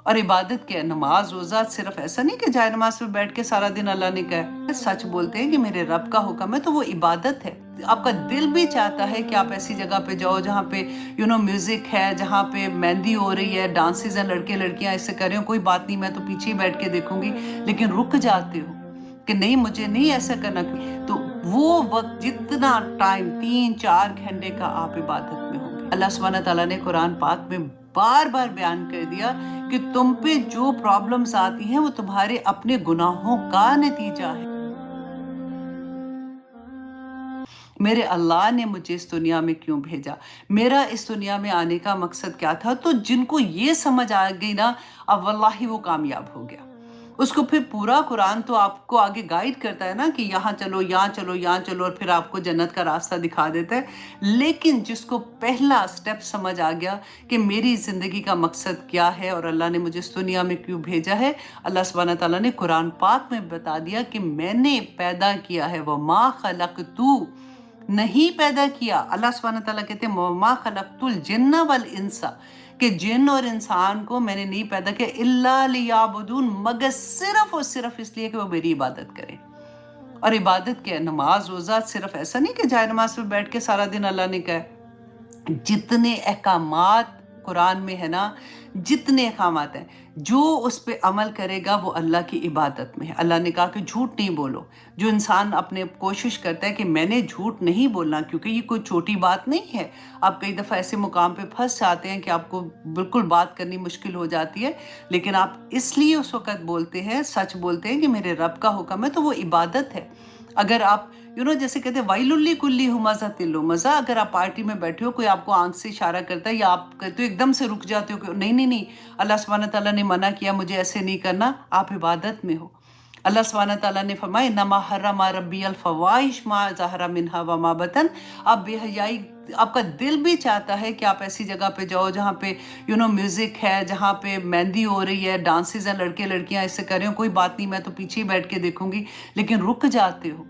और इबादत क्या है? नमाज रोज़ा सिर्फ ऐसा नहीं कि जाए नमाज पे बैठ के सारा दिन अल्लाह ने कहा है। सच बोलते हैं कि मेरे रब का हुक्म है तो वो इबादत है। आपका दिल भी चाहता है कि आप ऐसी जगह पे जाओ जहाँ पे म्यूजिक है, जहाँ पे मेहंदी हो रही है, डांसेस हैं, लड़के लड़कियां ऐसे कर रहे हो, कोई बात नहीं मैं तो पीछे ही बैठ के देखूंगी, लेकिन रुक जाते हो कि नहीं मुझे नहीं ऐसा करना। तो वो वक्त जितना टाइम 3-4 घंटे का आप इबादत में होंगे, अल्लाह सुब्हानहू तआला ने कुरान पाक में बार बार बयान कर दिया कि तुम पे जो प्रॉब्लम्स आती हैं वो तुम्हारे अपने गुनाहों का नतीजा है। मेरे अल्लाह ने मुझे इस दुनिया में क्यों भेजा, मेरा इस दुनिया में आने का मकसद क्या था। तो जिनको ये समझ आ गई ना, अब वल्लाही वो कामयाब हो गया। उसको फिर पूरा कुरान तो आपको आगे गाइड करता है ना कि यहाँ चलो, यहाँ चलो, यहाँ चलो, और फिर आपको जन्नत का रास्ता दिखा देता है। लेकिन जिसको पहला स्टेप समझ आ गया कि मेरी ज़िंदगी का मकसद क्या है और अल्लाह ने मुझे इस दुनिया में क्यों भेजा है, अल्लाह सुब्हानहू तआला ने कुरान पाक में बता दिया कि मैंने पैदा किया है, वो मा खलक़तु, नहीं पैदा किया। अल्लाह सुब्हानहू तआला कहते हैं मा खलक़तुल जिन्ना वल इंसा, कि जिन और इंसान को मैंने नहीं पैदा किया इल्ला लियाबुदून, मगर सिर्फ और सिर्फ इसलिए कि वो मेरी इबादत करें। और इबादत क्या है? नमाज रोज़ा सिर्फ ऐसा नहीं कि जाए नमाज पे बैठ के सारा दिन अल्लाह ने कहा है। जितने अहकामात कुरान में है ना, जितने अहकामात हैं, जो उस पे अमल करेगा वो अल्लाह की इबादत में है। अल्लाह ने कहा कि झूठ नहीं बोलो। जो इंसान अपने कोशिश करता है कि मैंने झूठ नहीं बोलना, क्योंकि ये कोई छोटी बात नहीं है। आप कई दफ़ा ऐसे मुकाम पे फंस जाते हैं कि आपको बिल्कुल बात करनी मुश्किल हो जाती है, लेकिन आप इसलिए उस वक़्त बोलते हैं, सच बोलते हैं कि मेरे रब का हुक्म है, तो वो इबादत है। अगर आप जैसे कहते हैं वाइलुल्ली कुल्ली हुमाज़ातिल लुमज़ा, अगर आप पार्टी में बैठे हो, कोई आपको आंख से इशारा करता है या आप कहते हो एकदम से रुक जाते हो कि नहीं नहीं नहीं, अल्लाह सुब्हानहू तआला ने मना किया, मुझे ऐसे नहीं करना, आप इबादत में हो। अल्लाह सुब्हानहू तआला ने फरमाया इन्नमा हर्रमा रब्बियल फवाहिश मा ज़हरा मिन्हा व मा बतन। आप बेहयाई, आपका दिल भी चाहता है कि आप ऐसी जगह पे जाओ जहाँ पे म्यूजिक है, जहाँ पे मेहंदी हो रही है, डांसेस हैं, लड़के लड़कियां ऐसे कर रहे हो, कोई बात नहीं मैं तो पीछे ही बैठ के देखूंगी, लेकिन रुक जाते हो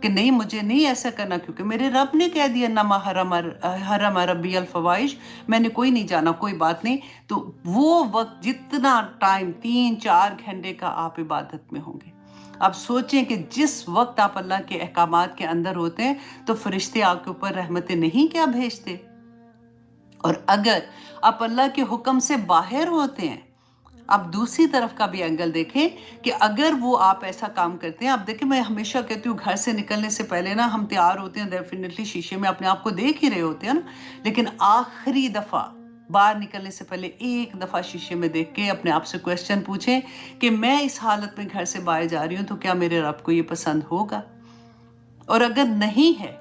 कि नहीं मुझे नहीं ऐसा करना, क्योंकि मेरे रब ने कह दिया नमा हरम रब्बियल फवाहिश, मैंने कोई नहीं जाना, कोई बात नहीं। तो वो वक्त जितना टाइम 3-4 घंटे का आप इबादत में होंगे, आप सोचें कि जिस वक्त आप अल्लाह के अहकामात के अंदर होते हैं तो फरिश्ते आपके ऊपर रहमतें नहीं क्या भेजते। और अगर आप अल्लाह के हुक्म से बाहर होते हैं, आप दूसरी तरफ का भी एंगल देखें कि अगर वो आप ऐसा काम करते हैं, आप देखें मैं हमेशा कहती हूँ घर से निकलने से पहले ना हम तैयार होते हैं, डेफिनेटली शीशे में अपने आप को देख ही रहे होते हैं ना, लेकिन आखिरी दफ़ा बाहर निकलने से पहले एक दफ़ा शीशे में देख के अपने आप से क्वेश्चन पूछें कि मैं इस हालत में घर से बाहर जा रही हूँ तो क्या मेरे रब को ये पसंद होगा। और अगर नहीं है,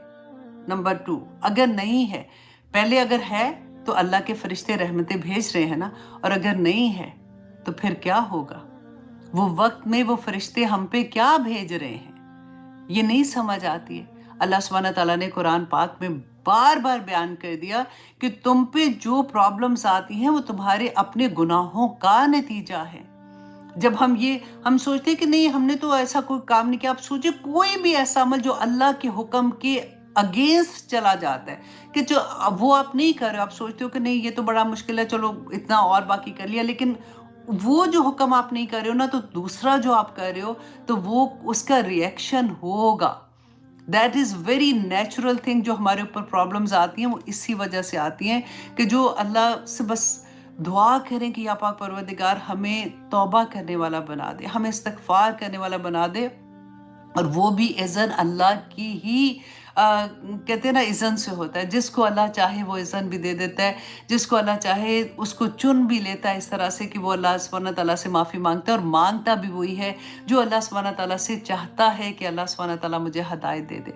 नंबर 2, अगर नहीं है, पहले अगर है तो अल्लाह के फरिश्ते रहमतें भेज रहे हैं ना, और अगर नहीं है तो फिर क्या होगा। वो वक्त में वो फरिश्ते हम पे क्या भेज रहे हैं, ये नहीं समझ आती है। अल्लाह सुब्हानहू तआला ने कुरान पाक में बार बार बयान कर दिया कि तुम पे जो प्रॉब्लम्स आती हैं वो तुम्हारे अपने गुनाहों का नतीजा है। जब हम सोचते हैं कि नहीं हमने तो ऐसा कोई काम नहीं किया, आप सोचिए कोई भी ऐसा अमल जो अल्लाह के हुक्म के अगेंस्ट चला जाता है, कि जो वो आप नहीं कर रहे हो, आप सोचते हो कि नहीं ये तो बड़ा मुश्किल है, चलो इतना और बाकी कर लिया, लेकिन वो जो हुक्म आप नहीं कर रहे हो ना, तो दूसरा जो आप कर रहे हो तो वो उसका रिएक्शन होगा। That is very natural thing. जो हमारे ऊपर प्रॉब्लम्स आती हैं वो इसी वजह से आती हैं कि जो अल्लाह से बस दुआ करें कि या पाक परवरदिगार हमें तौबा करने वाला बना दे, हमें इस्तगफार करने वाला बना दे, और वो भी इज़न अल्लाह की ही कहते हैं ना इज़न से होता है। जिसको अल्लाह चाहे वो इज़न भी दे देता है, जिसको अल्लाह चाहे उसको चुन भी लेता है इस तरह से कि वो अल्लाह सुब्हानहू तआला से माफ़ी मांगता है, और मांगता भी वही है जो अल्लाह सुब्हानहू तआला से चाहता है कि अल्लाह सुब्हानहू तआला मुझे हिदायत दे दे।